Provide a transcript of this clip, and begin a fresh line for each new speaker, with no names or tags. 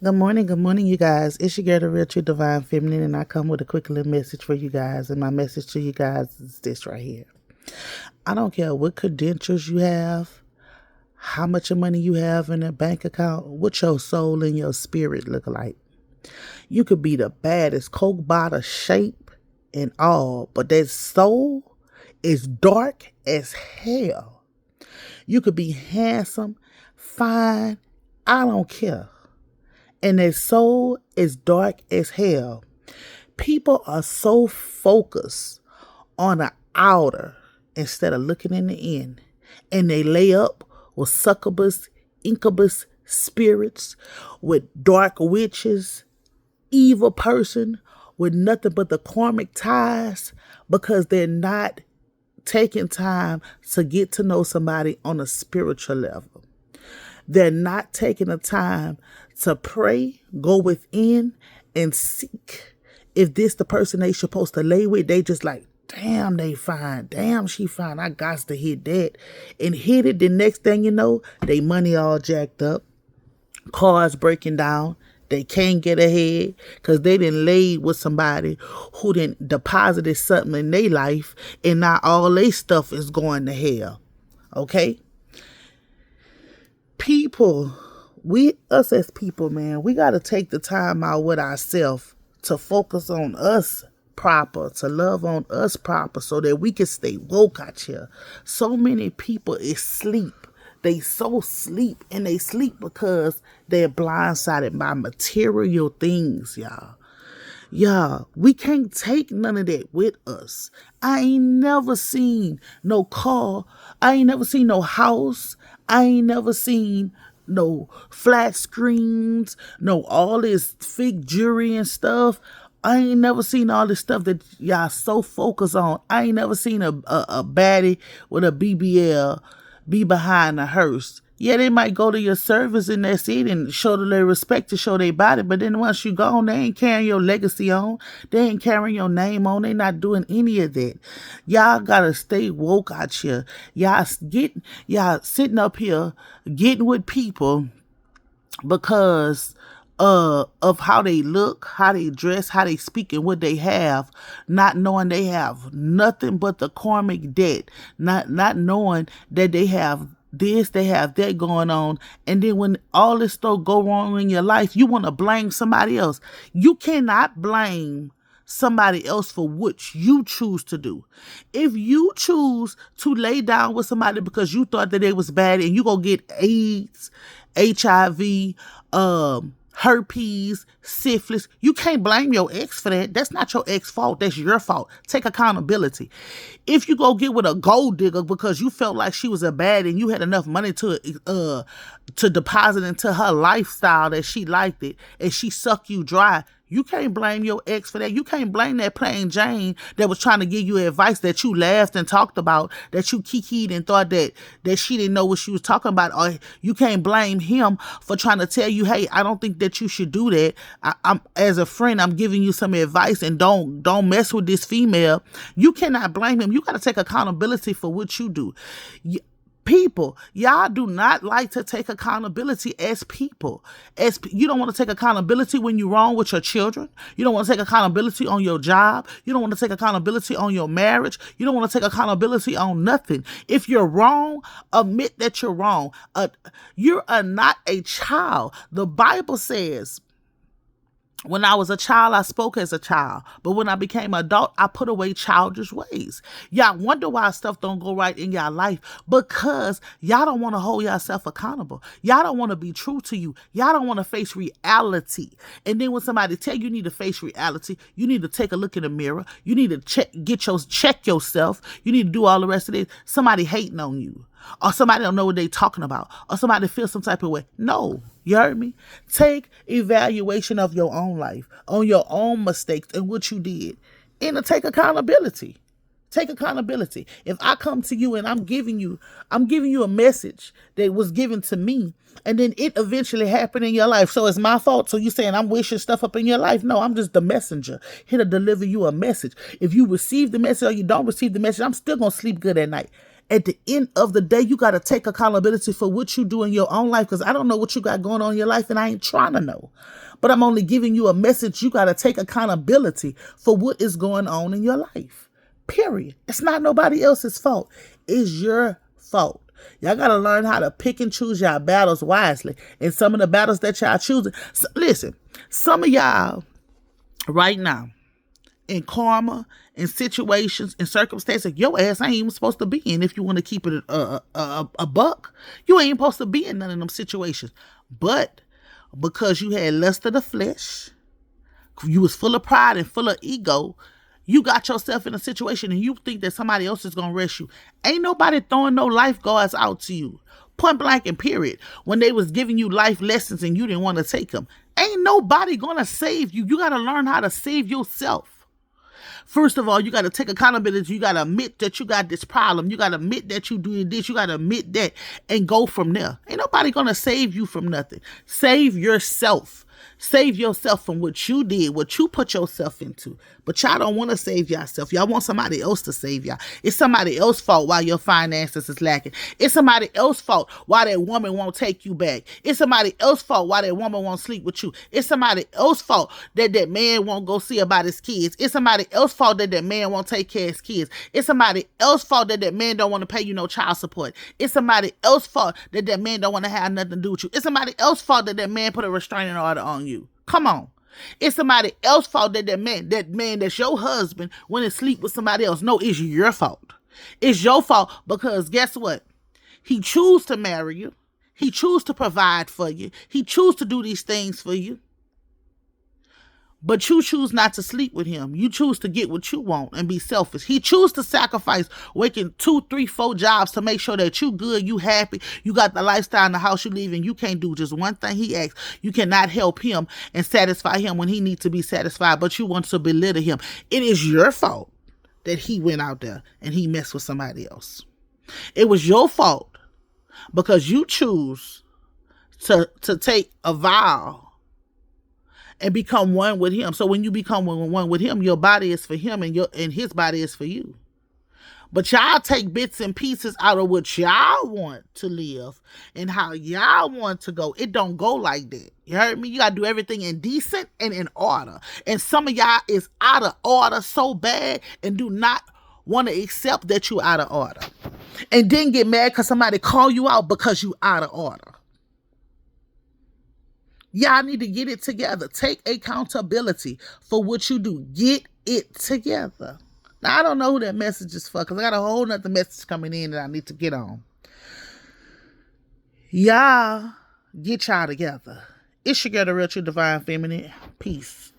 Good morning, you guys. It's your girl, the real true divine feminine, and I come with a quick little message for you guys. And my message to you guys is this right here. I don't care what credentials you have, how much of money you have in a bank account, what your soul and your spirit look like. You could be the baddest Coke bottle shape and all, but that soul is dark as hell. You could be handsome, fine, I don't care, and their soul is dark as hell. People are so focused on the outer instead of looking in the end. And they lay up with succubus, incubus spirits, with dark witches, evil person, with nothing but the karmic ties because they're not taking time to get to know somebody on a spiritual level. They're not taking the time to pray, go within, and seek. If this the person they supposed to lay with, they just like, damn, they fine. Damn, she fine. I got to hit that. And hit it, the next thing you know, they money all jacked up. Cars breaking down. They can't get ahead because they didn't lay with somebody who didn't deposited something in their life, and now all their stuff is going to hell. Okay? People, us as people, man, we got to take the time out with ourselves to focus on us proper, to love on us proper so that we can stay woke out here. So many people is sleep. They so sleep, and they sleep because they're blindsided by material things, y'all. Y'all, we can't take none of that with us. I ain't never seen no car. I ain't never seen no house. I ain't never seen no flat screens, no all this fake jewelry and stuff. I ain't never seen all this stuff that y'all so focused on. I ain't never seen a baddie with a BBL be behind a hearse. Yeah, they might go to your service and that's it and show their respect to show their body. But then once you gone, they ain't carrying your legacy on. They ain't carrying your name on. They not doing any of that. Y'all gotta stay woke out here. Y'all sitting up here getting with people because of how they look, how they dress, how they speak, and what they have, not knowing they have nothing but the karmic debt, not knowing that they have this, they have that going on. And then when all this stuff go wrong in your life, you want to blame somebody else. You cannot blame somebody else for what you choose to do. If you choose to lay down with somebody because you thought that they was bad and you go get AIDS, HIV, herpes, syphilis, you can't blame your ex for that. That's not your ex fault. That's your fault. Take accountability. If you go get with a gold digger because you felt like she was a bad and you had enough money to deposit into her lifestyle that she liked it and she sucked you dry, you can't blame your ex for that. You can't blame that plain Jane that was trying to give you advice that you laughed and talked about, that you kikied and thought that she didn't know what she was talking about. Or you can't blame him for trying to tell you, hey, I don't think that you should do that. I'm as a friend, I'm giving you some advice and don't mess with this female. You cannot blame him. You got to take accountability for what you do. People, y'all do not like to take accountability as people. You don't want to take accountability when you're wrong with your children. You don't want to take accountability on your job. You don't want to take accountability on your marriage. You don't want to take accountability on nothing. If you're wrong, admit that you're wrong. You are not a child. The Bible says, when I was a child, I spoke as a child. But when I became an adult, I put away childish ways. Y'all wonder why stuff don't go right in y'all life. Because y'all don't want to hold yourself accountable. Y'all don't want to be true to you. Y'all don't want to face reality. And then when somebody tell you need to face reality, you need to take a look in the mirror. You need to check yourself. You need to do all the rest of this. Somebody hating on you. Or somebody don't know what they talking about. Or somebody feels some type of way. No. You heard me? Take evaluation of your own life, on your own mistakes and what you did. And to take accountability. Take accountability. If I come to you and I'm giving you a message that was given to me, and then it eventually happened in your life. So it's my fault. So you saying I'm wishing stuff up in your life? No, I'm just the messenger here to deliver you a message. If you receive the message or you don't receive the message, I'm still gonna sleep good at night. At the end of the day, you got to take accountability for what you do in your own life, because I don't know what you got going on in your life and I ain't trying to know. But I'm only giving you a message. You got to take accountability for what is going on in your life. Period. It's not nobody else's fault. It's your fault. Y'all got to learn how to pick and choose y'all battles wisely. And some of the battles that y'all choosing. So, listen, some of y'all right now, in karma, in situations, in circumstances, your ass ain't even supposed to be in. If you want to keep it a buck, you ain't supposed to be in none of them situations. But because you had lust of the flesh, you was full of pride and full of ego, you got yourself in a situation and you think that somebody else is going to rescue. Ain't nobody throwing no lifeguards out to you. Point blank and period. When they was giving you life lessons and you didn't want to take them. Ain't nobody going to save you. You got to learn how to save yourself. First of all, you got to take accountability. You got to admit that you got this problem. You got to admit that you doing this. You got to admit that and go from there. Ain't nobody going to save you from nothing. Save yourself. Save yourself from what you did, what you put yourself into. But y'all don't want to save yourself. Y'all want somebody else to save y'all. It's somebody else's fault why your finances is lacking. It's somebody else's fault why that woman won't take you back. It's somebody else's fault why that woman won't sleep with you. It's somebody else's fault that that man won't go see about his kids. It's somebody else's fault that that man won't take care of his kids. It's somebody else's fault that that man don't want to pay you no child support. It's somebody else's fault that that man don't want to have nothing to do with you. It's somebody else's fault that that man put a restraining order on you. Come on. It's somebody else's fault that that man that's your husband went to sleep with somebody else. No, it's your fault. It's your fault because guess what? He chose to marry you. He chose to provide for you. He chose to do these things for you. But you choose not to sleep with him. You choose to get what you want and be selfish. He choose to sacrifice working 2, 3, 4 jobs to make sure that you good, you happy, you got the lifestyle in the house you live in. You can't do just one thing he asks. You cannot help him and satisfy him when he needs to be satisfied, but you want to belittle him. It is your fault that he went out there and he messed with somebody else. It was your fault because you choose to take a vow and become one with him. So when you become one with him, your body is for him and his body is for you. But y'all take bits and pieces out of what y'all want to live and how y'all want to go. It don't go like that. You heard me? You got to do everything in decent and in order. And some of y'all is out of order so bad and do not want to accept that you out of order. And then get mad because somebody call you out because you out of order. Y'all need to get it together. Take accountability for what you do. Get it together. Now, I don't know who that message is for because I got a whole nother message coming in that I need to get on. Y'all get y'all together. It's your girl, the Real True Divine Feminine. Peace.